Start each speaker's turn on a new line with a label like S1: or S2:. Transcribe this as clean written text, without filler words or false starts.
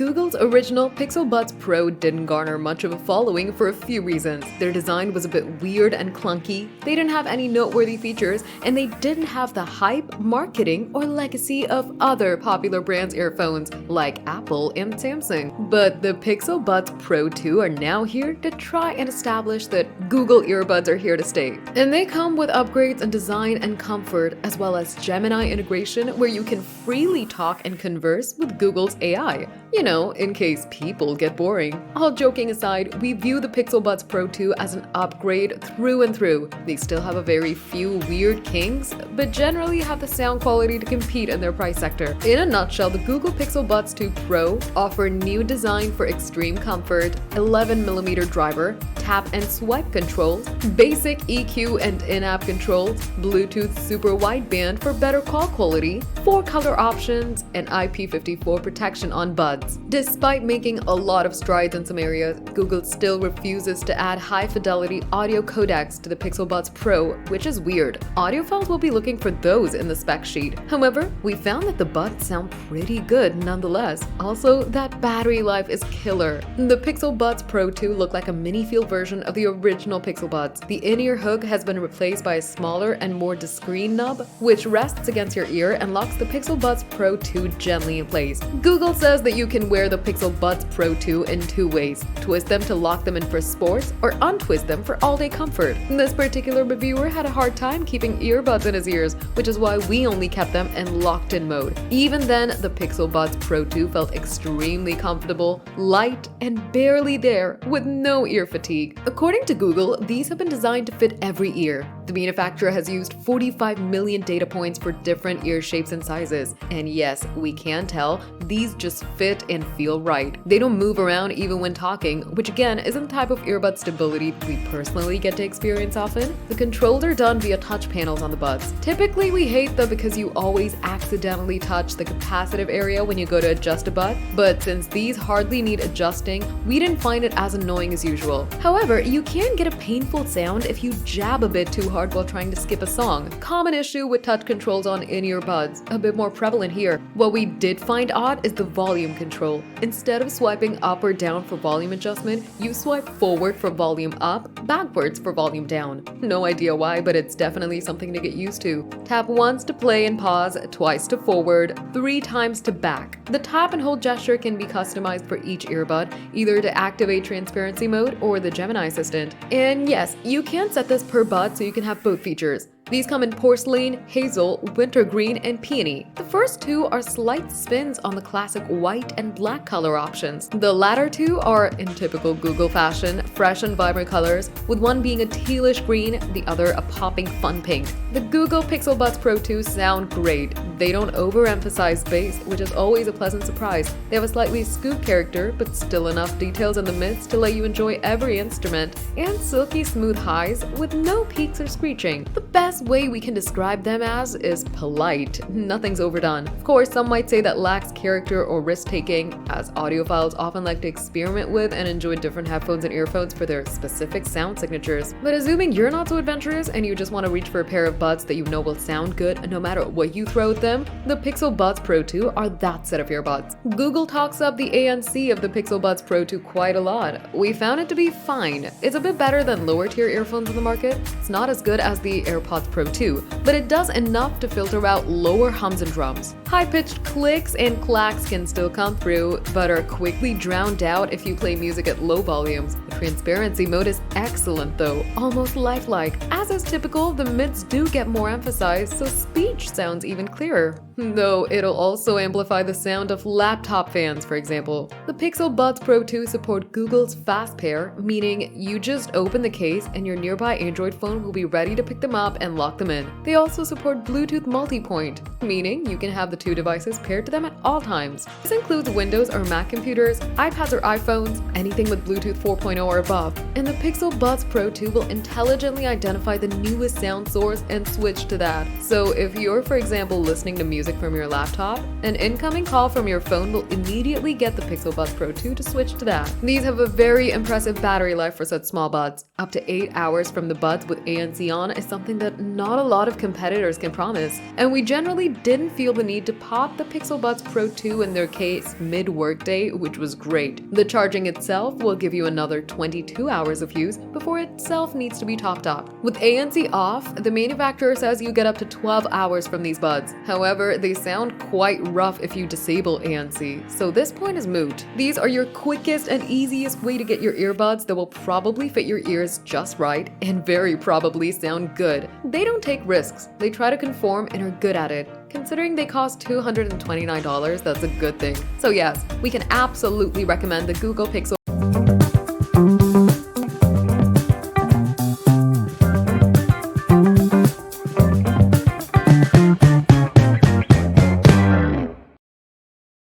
S1: Google's original Pixel Buds Pro didn't garner much of a following for a few reasons. Their design was a bit weird and clunky, they didn't have any noteworthy features, and they didn't have the hype, marketing, or legacy of other popular brands' earphones like Apple and Samsung. But the Pixel Buds Pro 2 are now here to try and establish that Google earbuds are here to stay. And they come with upgrades in design and comfort, as well as Gemini integration where you can freely talk and converse with Google's AI. You know, in case people get boring. All joking aside, we view the Pixel Buds Pro 2 as an upgrade through and through. They still have a very few weird kinks, but generally have the sound quality to compete in their price sector. In a nutshell, the Google Pixel Buds 2 Pro offer new design for extreme comfort, 11mm driver, tap and swipe controls, basic EQ and in-app controls, Bluetooth super wideband for better call quality, 4 color options, and IP54 protection on buds. Despite making a lot of strides in some areas, Google still refuses to add high-fidelity audio codecs to the Pixel Buds Pro, which is weird. Audiophiles will be looking for those in the spec sheet. However, we found that the buds sound pretty good nonetheless. Also, that battery life is killer. The Pixel Buds Pro 2 look like a mini-field version of the original Pixel Buds. The in-ear hook has been replaced by a smaller and more discreet nub, which rests against your ear and locks the Pixel Buds Pro 2 gently in place. Google says that you can wear the Pixel Buds Pro 2 in 2 ways: twist them to lock them in for sports, or untwist them for all-day comfort. This particular reviewer had a hard time keeping earbuds in his ears, which is why we only kept them in locked-in mode. Even then, the Pixel Buds Pro 2 felt extremely comfortable, light, and barely there, with no ear fatigue. According to Google, these have been designed to fit every ear. The manufacturer has used 45 million data points for different ear shapes and sizes. And yes, we can tell, these just fit and feel right. They don't move around even when talking, which again isn't the type of earbud stability we personally get to experience often. The controls are done via touch panels on the buds. Typically, we hate them because you always accidentally touch the capacitive area when you go to adjust a bud, but since these hardly need adjusting, we didn't find it as annoying as usual. However, you can get a painful sound if you jab a bit too hard while trying to skip a song. Common issue with touch controls on in-ear buds, a bit more prevalent here. What we did find odd is the volume control. Instead of swiping up or down for volume adjustment, you swipe forward for volume up, backwards for volume down. No idea why, but it's definitely something to get used to. Tap once to play and pause, twice to forward, 3 times to back. The tap and hold gesture can be customized for each earbud, either to activate transparency mode or the Gemini assistant. And yes, you can set this per bud so you can have both features. These come in porcelain, hazel, wintergreen, and peony. The first 2 are slight spins on the classic white and black color options. The latter 2 are, in typical Google fashion, fresh and vibrant colors, with one being a tealish green, the other a popping fun pink. The Google Pixel Buds Pro 2 sound great. They don't overemphasize bass, which is always a pleasant surprise. They have a slightly scoop character, but still enough details in the midst to let you enjoy every instrument, and silky smooth highs with no peaks or screeching. The best way we can describe them as is polite. Nothing's overdone. Of course, some might say that lacks character or risk-taking, as audiophiles often like to experiment with and enjoy different headphones and earphones for their specific sound signatures. But assuming you're not so adventurous and you just want to reach for a pair of buds that you know will sound good no matter what you throw at them, the Pixel Buds Pro 2 are that set of earbuds. Google talks up the ANC of the Pixel Buds Pro 2 quite a lot. We found it to be fine. It's a bit better than lower tier earphones in the market. It's not as good as the AirPods Pro 2, but it does enough to filter out lower hums and drums. High-pitched clicks and clacks can still come through, but are quickly drowned out if you play music at low volumes. The transparency mode is excellent though, almost lifelike. As is typical, the mids do get more emphasized, so speech sounds even clearer. Though it'll also amplify the sound of laptop fans, for example. The Pixel Buds Pro 2 support Google's Fast Pair, meaning you just open the case and your nearby Android phone will be ready to pick them up and lock them in. They also support Bluetooth multi-point, meaning you can have the 2 devices paired to them at all times. This includes Windows or Mac computers, iPads or iPhones, anything with Bluetooth 4.0 or above, and the Pixel Buds Pro 2 will intelligently identify the newest sound source and switch to that. So if you're, for example, listening to music from your laptop, an incoming call from your phone will immediately get the Pixel Buds Pro 2 to switch to that. These have a very impressive battery life for such small buds. Up to 8 hours from the buds with ANC on is something that not a lot of competitors can promise, and we generally didn't feel the need to pop the Pixel Buds Pro 2 in their case mid-workday, which was great. The charging itself will give you another 22 hours of use before itself needs to be topped up. With ANC off, the manufacturer says you get up to 12 hours from these buds. However, they sound quite rough if you disable ANC, so this point is moot. These are your quickest and easiest way to get your earbuds that will probably fit your ears just right and very probably sound good. They don't take risks, they try to conform and are good at it. Considering they cost $229, that's a good thing. So yes, we can absolutely recommend the Google Pixel